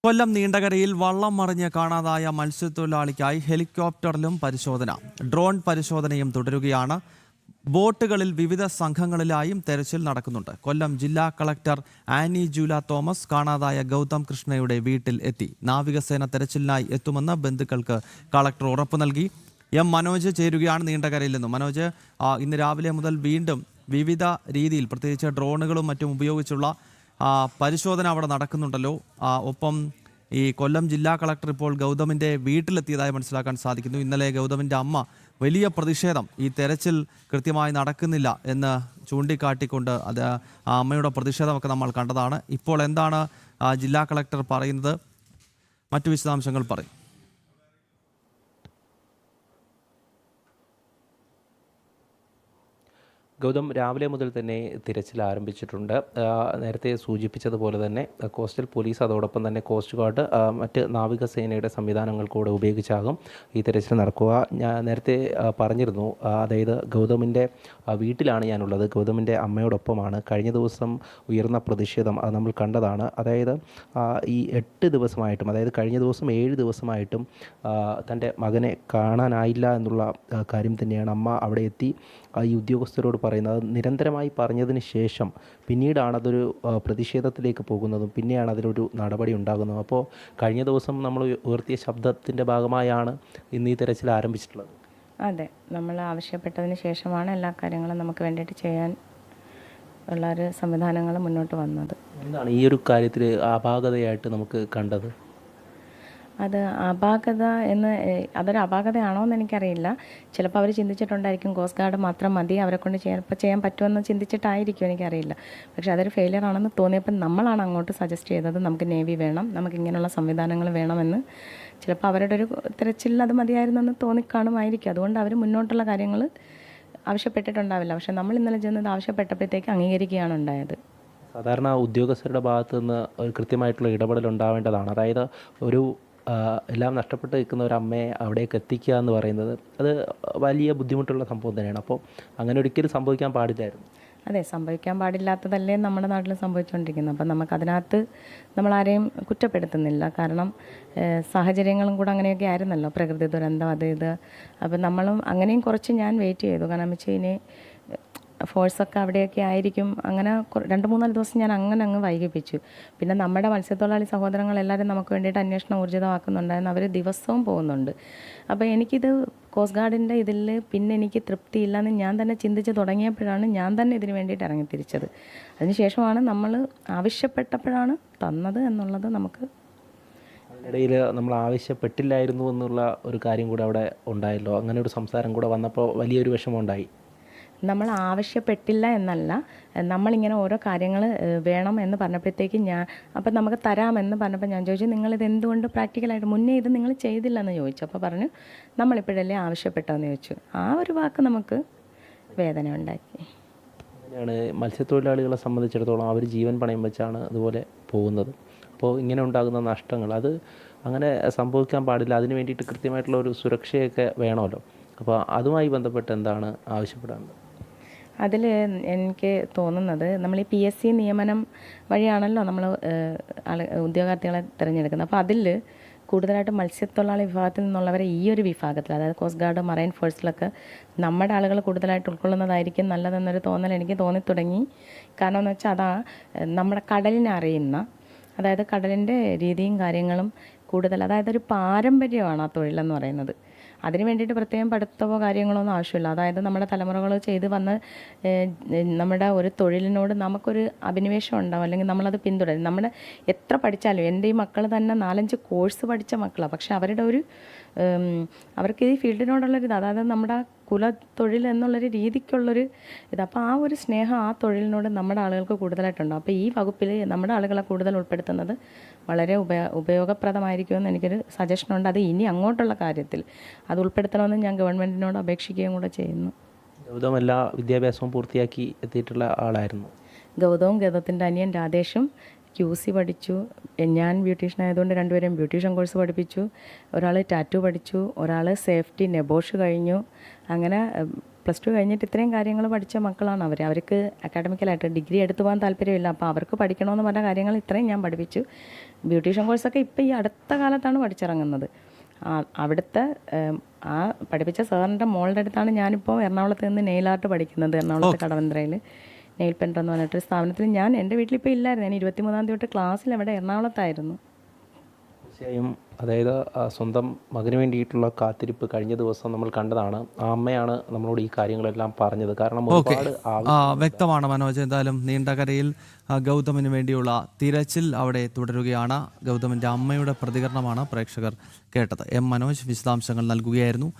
കൊല്ലം നീണ്ടകരയിൽ വള്ളം മറിഞ്ഞ് കാണാതായ മത്സ്യത്തൊഴിലാളിക്കായി ഹെലികോപ്റ്ററിലും പരിശോധന. ഡ്രോൺ പരിശോധനയും തുടരുകയാണ്. ബോട്ടുകളിൽ വിവിധ സംഘങ്ങളിലായും തെരച്ചിൽ നടക്കുന്നുണ്ട്. കൊല്ലം ജില്ലാ കളക്ടർ ആനി ജൂല തോമസ് കാണാതായ ഗൗതം കൃഷ്ണയുടെ വീട്ടിൽ എത്തി. നാവികസേന തെരച്ചിലിനായി എത്തുമെന്ന് ബന്ധുക്കൾക്ക് കളക്ടർ ഉറപ്പു നൽകി. എം മനോജ് ചേരുകയാണ് നീണ്ടകരയിൽ നിന്നും. മനോജ്, ഇന്ന് രാവിലെ മുതൽ വീണ്ടും വിവിധ രീതിയിൽ പ്രത്യേകിച്ച് ഡ്രോണുകളും മറ്റും ഉപയോഗിച്ചുള്ള പരിശോധന അവിടെ നടക്കുന്നുണ്ടല്ലോ. ഒപ്പം ഈ കൊല്ലം ജില്ലാ കളക്ടർ ഇപ്പോൾ ഗൗതമിൻ്റെ വീട്ടിലെത്തിയതായി മനസ്സിലാക്കാൻ സാധിക്കുന്നു. ഇന്നലെ ഗൗതമിൻ്റെ അമ്മ വലിയ പ്രതിഷേധം, ഈ തെരച്ചിൽ കൃത്യമായി നടക്കുന്നില്ല എന്ന് ചൂണ്ടിക്കാട്ടിക്കൊണ്ട് അമ്മയുടെ പ്രതിഷേധമൊക്കെ നമ്മൾ കണ്ടതാണ്. ഇപ്പോൾ എന്താണ് ജില്ലാ കളക്ടർ പറയുന്നത്? മറ്റു വിശദാംശങ്ങൾ പറയും. ഗൗതം, രാവിലെ മുതൽ തന്നെ തിരച്ചിൽ ആരംഭിച്ചിട്ടുണ്ട്. നേരത്തെ സൂചിപ്പിച്ചതുപോലെ തന്നെ കോസ്റ്റൽ പോലീസ്, അതോടൊപ്പം തന്നെ കോസ്റ്റ് ഗാർഡ്, മറ്റ് നാവികസേനയുടെ സംവിധാനങ്ങൾ കൂടെ ഉപയോഗിച്ചാകും ഈ തിരച്ചിൽ നടക്കുക. ഞാൻ നേരത്തെ പറഞ്ഞിരുന്നു, അതായത് ഗൗതമിൻ്റെ വീട്ടിലാണ് ഞാനുള്ളത്. ഗൗതമിൻ്റെ അമ്മയോടൊപ്പമാണ്. കഴിഞ്ഞ ദിവസം ഉയർന്ന പ്രതിഷേധം അത് നമ്മൾ കണ്ടതാണ്. അതായത് ഈ 8 ദിവസമായിട്ടും, അതായത് കഴിഞ്ഞ ദിവസം 7 ദിവസമായിട്ടും തൻ്റെ മകനെ കാണാനായില്ല എന്നുള്ള കാര്യം തന്നെയാണ് അമ്മ അവിടെ എത്തി ഈ ഉദ്യോഗസ്ഥരോട് പറയുന്നത്. നിരന്തരമായി പറഞ്ഞതിന് ശേഷം പിന്നീടാണ് അതൊരു പ്രതിഷേധത്തിലേക്ക് പോകുന്നതും പിന്നെയാണ് അതിലൊരു നടപടി ഉണ്ടാകുന്നതും. അപ്പോൾ കഴിഞ്ഞ ദിവസം നമ്മൾ ഉയർത്തിയ ശബ്ദത്തിൻ്റെ ഭാഗമായാണ് ഇന്ന് ഈ തെരച്ചിൽ ആരംഭിച്ചിട്ടുള്ളത്. അതെ, നമ്മൾ ആവശ്യപ്പെട്ടതിന് ശേഷമാണ് എല്ലാ കാര്യങ്ങളും നമുക്ക് വേണ്ടിയിട്ട് ചെയ്യാൻ ഉള്ള ഒരു സംവിധാനങ്ങൾ മുന്നോട്ട് വന്നത്. എന്താണ് ഈ ഒരു കാര്യത്തിൽ അപാകതയായിട്ട് നമുക്ക് കണ്ടത്? അത് അപാകത അതൊരു അപാകതയാണോ എന്ന് എനിക്കറിയില്ല. ചിലപ്പോൾ അവർ ചിന്തിച്ചിട്ടുണ്ടായിരിക്കും കോസ്റ്റ് ഗാർഡ് മാത്രം മതി, അവരെ കൊണ്ട് ചെയ്യാൻ പറ്റുമെന്ന് ചിന്തിച്ചിട്ടായിരിക്കും, എനിക്കറിയില്ല. പക്ഷേ അതൊരു ഫെയിലിയർ ആണെന്ന് തോന്നിയപ്പോൾ നമ്മളാണ് അങ്ങോട്ട് സജസ്റ്റ് ചെയ്തത്, നമുക്ക് നേവി വേണം, നമുക്ക് ഇങ്ങനെയുള്ള സംവിധാനങ്ങൾ വേണമെന്ന്. ചിലപ്പോൾ അവരുടെ ഒരു തിരച്ചിൽ അത് മതിയായിരുന്നെന്ന് തോന്നിക്കാണുമായിരിക്കും. അതുകൊണ്ട് അവർ മുന്നോട്ടുള്ള കാര്യങ്ങൾ ആവശ്യപ്പെട്ടിട്ടുണ്ടാവില്ല. പക്ഷേ നമ്മൾ ഇന്നലെ ചെന്നത് ആവശ്യപ്പെട്ടപ്പോഴത്തേക്ക് അംഗീകരിക്കുകയാണ് ഉണ്ടായത്. സാധാരണ ഉദ്യോഗസ്ഥരുടെ ഭാഗത്തു നിന്ന് ഒരു കൃത്യമായിട്ടുള്ള ഇടപെടൽ ഉണ്ടാവേണ്ടതാണ്. അതായത് ഒരു എല്ലാം നഷ്ടപ്പെട്ട് നിൽക്കുന്ന ഒരു അമ്മയെ അവിടേക്ക് എത്തിക്കുക എന്ന് പറയുന്നത് അത് വലിയ ബുദ്ധിമുട്ടുള്ള സംഭവം തന്നെയാണ്. അപ്പോൾ അങ്ങനെ ഒരിക്കലും സംഭവിക്കാൻ പാടില്ലായിരുന്നു. അതെ, സംഭവിക്കാൻ പാടില്ലാത്തതല്ലേ നമ്മുടെ നാട്ടിൽ സംഭവിച്ചുകൊണ്ടിരിക്കുന്നത്. അപ്പം നമുക്കതിനകത്ത് നമ്മളാരെയും കുറ്റപ്പെടുത്തുന്നില്ല. കാരണം സാഹചര്യങ്ങളും കൂടെ അങ്ങനെയൊക്കെ ആയിരുന്നല്ലോ, പ്രകൃതി ദുരന്തം അത് ഇത്. അപ്പം നമ്മളും അങ്ങനെയും കുറച്ച് ഞാൻ വെയിറ്റ് ചെയ്തു. കാരണം വെച്ചാൽ ഇനി ഫോഴ്സൊക്കെ അവിടെയൊക്കെ ആയിരിക്കും. അങ്ങനെ 2-3 ദിവസം ഞാൻ അങ്ങ് വൈകിപ്പിച്ചു. പിന്നെ നമ്മുടെ മത്സ്യത്തൊഴിലാളി സഹോദരങ്ങളെല്ലാവരും നമുക്ക് വേണ്ടിയിട്ട് അന്വേഷണം ഊർജിതമാക്കുന്നുണ്ടായിരുന്നു. അവർ ദിവസവും പോകുന്നുണ്ട്. അപ്പോൾ എനിക്കിത് കോസ്റ്റ് ഗാർഡിൻ്റെ ഇതിൽ പിന്നെ എനിക്ക് തൃപ്തിയില്ലെന്ന് ഞാൻ തന്നെ ചിന്തിച്ച് തുടങ്ങിയപ്പോഴാണ് ഞാൻ തന്നെ ഇതിന് വേണ്ടിയിട്ട് ഇറങ്ങിത്തിരിച്ചത്. അതിനുശേഷമാണ് നമ്മൾ ആവശ്യപ്പെട്ടപ്പോഴാണ് തന്നത് എന്നുള്ളത് നമുക്ക്. അതിനിടയിൽ നമ്മൾ ആവശ്യപ്പെട്ടില്ലായിരുന്നു എന്നുള്ള ഒരു കാര്യം കൂടെ അവിടെ ഉണ്ടായല്ലോ. അങ്ങനെ ഒരു സംസാരം കൂടെ വന്നപ്പോൾ വലിയൊരു വിഷമം ഉണ്ടായി. നമ്മൾ ആവശ്യപ്പെട്ടില്ല എന്നല്ല, നമ്മളിങ്ങനെ ഓരോ കാര്യങ്ങൾ വേണം എന്ന് പറഞ്ഞപ്പോഴത്തേക്ക് അപ്പം നമുക്ക് തരാമെന്ന് പറഞ്ഞപ്പോൾ ഞാൻ ചോദിച്ചു, നിങ്ങളിത് എന്തുകൊണ്ട് പ്രാക്ടിക്കലായിട്ട് മുന്നേ ഇത് നിങ്ങൾ ചെയ്തില്ലെന്ന് ചോദിച്ചു. അപ്പോൾ പറഞ്ഞു, നമ്മളിപ്പോഴല്ലേ ആവശ്യപ്പെട്ടതെന്ന് ചോദിച്ചു. ആ ഒരു വാക്ക് നമുക്ക് വേദന ഉണ്ടാക്കി. അങ്ങനെയാണ് മത്സ്യത്തൊഴിലാളികളെ സംബന്ധിച്ചിടത്തോളം അവർ ജീവൻ പണയം വെച്ചാണ് അതുപോലെ പോകുന്നത്. അപ്പോൾ ഇങ്ങനെ ഉണ്ടാകുന്ന നഷ്ടങ്ങൾ അത് അങ്ങനെ സംഭവിക്കാൻ പാടില്ല. അതിന് വേണ്ടിയിട്ട് കൃത്യമായിട്ടുള്ള ഒരു സുരക്ഷയൊക്കെ വേണമല്ലോ. അപ്പോൾ അതുമായി ബന്ധപ്പെട്ട് എന്താണ് ആവശ്യപ്പെടാനുള്ളത്? അതിൽ എനിക്ക് തോന്നുന്നത്, നമ്മൾ ഈ PSC നിയമനം വഴിയാണല്ലോ നമ്മൾ ഉദ്യോഗാർത്ഥികളെ തിരഞ്ഞെടുക്കുന്നത്. അപ്പോൾ അതിൽ കൂടുതലായിട്ട് മത്സ്യത്തൊഴിലാളി വിഭാഗത്തിൽ നിന്നുള്ളവരെ ഈ ഒരു വിഭാഗത്തിൽ, അതായത് കോസ്റ്റ് ഗാർഡ്, മറൈൻ ഫോഴ്സിലൊക്കെ നമ്മുടെ ആളുകൾ കൂടുതലായിട്ട് ഉൾക്കൊള്ളുന്നതായിരിക്കും നല്ലതെന്നൊരു തോന്നൽ എനിക്ക് തോന്നിത്തുടങ്ങി. കാരണം എന്ന് വെച്ചാൽ അതാ നമ്മുടെ കടലിനെ അറിയുന്ന, അതായത് കടലിൻ്റെ രീതിയും കാര്യങ്ങളും കൂടുതൽ, അതായത് ഒരു പാരമ്പര്യമാണ് ആ തൊഴിലെന്ന് പറയുന്നത്. അതിന് വേണ്ടിയിട്ട് പ്രത്യേകം പഠിത്തമോ കാര്യങ്ങളോ ഒന്നും ആവശ്യമില്ല. അതായത് നമ്മുടെ തലമുറകൾ ചെയ്ത് വന്ന് നമ്മുടെ ഒരു തൊഴിലിനോട് നമുക്കൊരു അഭിനിവേശം ഉണ്ടാവും, അല്ലെങ്കിൽ നമ്മളത് പിന്തുടരും. നമ്മുടെ എത്ര പഠിച്ചാലും, എൻ്റെ ഈ മക്കൾ തന്നെ 4-5 കോഴ്സ് പഠിച്ച മക്കളാണ്. പക്ഷെ അവരുടെ അവർക്ക് ഈ ഫീൽഡിനോടുള്ളൊരിത്, അതായത് നമ്മുടെ കുലത്തൊഴിൽ എന്നുള്ളൊരു രീതിക്കുള്ളൊരു ഇത്. അപ്പോൾ ആ ഒരു സ്നേഹം ആ തൊഴിലിനോട് നമ്മുടെ ആളുകൾക്ക് കൂടുതലായിട്ടുണ്ടാകും. അപ്പോൾ ഈ വകുപ്പിൽ നമ്മുടെ ആളുകളെ കൂടുതൽ ഉൾപ്പെടുത്തുന്നത് വളരെ ഉപയോഗപ്രദമായിരിക്കുമെന്ന് എനിക്കൊരു സജഷനുണ്ട്. അത് ഇനി അങ്ങോട്ടുള്ള കാര്യത്തിൽ അത് ഉൾപ്പെടുത്തണമെന്ന് ഞാൻ ഗവൺമെൻറ്റിനോട് അപേക്ഷിക്കുകയും കൂടെ ചെയ്യുന്നു. ഗൗതം എല്ലാ വിദ്യാഭ്യാസവും പൂർത്തിയാക്കി എത്തിയിട്ടുള്ള ആളായിരുന്നു. ഗൗതത്തിൻ്റെ അനിയൻ രാധേഷും QC പഠിച്ചു. ഞാൻ ബ്യൂട്ടീഷ്യൻ ആയതുകൊണ്ട് 2 പേരെയും ബ്യൂട്ടീഷ്യൻ കോഴ്സ് പഠിപ്പിച്ചു. ഒരാൾ ടാറ്റു പഠിച്ചു, ഒരാൾ സേഫ്റ്റി നെബോഷ് കഴിഞ്ഞു. അങ്ങനെ +2 കഴിഞ്ഞിട്ട് ഇത്രയും കാര്യങ്ങൾ പഠിച്ച മക്കളാണ് അവർക്ക് അക്കാഡമിക്കലായിട്ട് ഡിഗ്രി എടുത്തു പോകാൻ താല്പര്യമില്ല. അപ്പോൾ അവർക്ക് പഠിക്കണമെന്ന് പറഞ്ഞ കാര്യങ്ങൾ ഇത്രയും ഞാൻ പഠിപ്പിച്ചു. ബ്യൂട്ടീഷ്യൻ കോഴ്സൊക്കെ ഇപ്പോൾ ഈ അടുത്ത കാലത്താണ് പഠിച്ചിറങ്ങുന്നത്. അവിടുത്തെ ആ പഠിപ്പിച്ച സാറിൻ്റെ മോളുടെ അടുത്താണ് ഞാനിപ്പോൾ എറണാകുളത്ത് നിന്ന് നെയിൽ ആർട്ട് പഠിക്കുന്നത്. എറണാകുളത്ത് കടവന്ത്രയിൽ നെയിൽ പെൻറ്റർ എന്ന് പറഞ്ഞിട്ടൊരു സ്ഥാപനത്തിൽ ഞാൻ എൻ്റെ വീട്ടിലിപ്പോൾ ഇല്ലായിരുന്നു. ഞാൻ 23-ാം തീയതി തൊട്ട് ക്ലാസ്സിൽ അവിടെ എറണാകുളത്തായിരുന്നു. തീർച്ചയായും അതായത് സ്വന്തം മകന് വേണ്ടിയിട്ടുള്ള കാത്തിരിപ്പ് കഴിഞ്ഞ ദിവസം നമ്മൾ കണ്ടതാണ്. ആ അമ്മയാണ് നമ്മളോട് ഈ കാര്യങ്ങളെല്ലാം പറഞ്ഞത്. കാരണം ഒരുപാട് വ്യക്തമാണ് മനോജ്. എന്തായാലും നീണ്ടകരയിൽ ഗൗതമിന് വേണ്ടിയുള്ള തിരച്ചിൽ അവിടെ തുടരുകയാണ്. ഗൗതമിൻ്റെ അമ്മയുടെ പ്രതികരണമാണ് പ്രേക്ഷകർ കേട്ടത്. എം മനോജ് വിശദാംശങ്ങൾ നൽകുകയായിരുന്നു.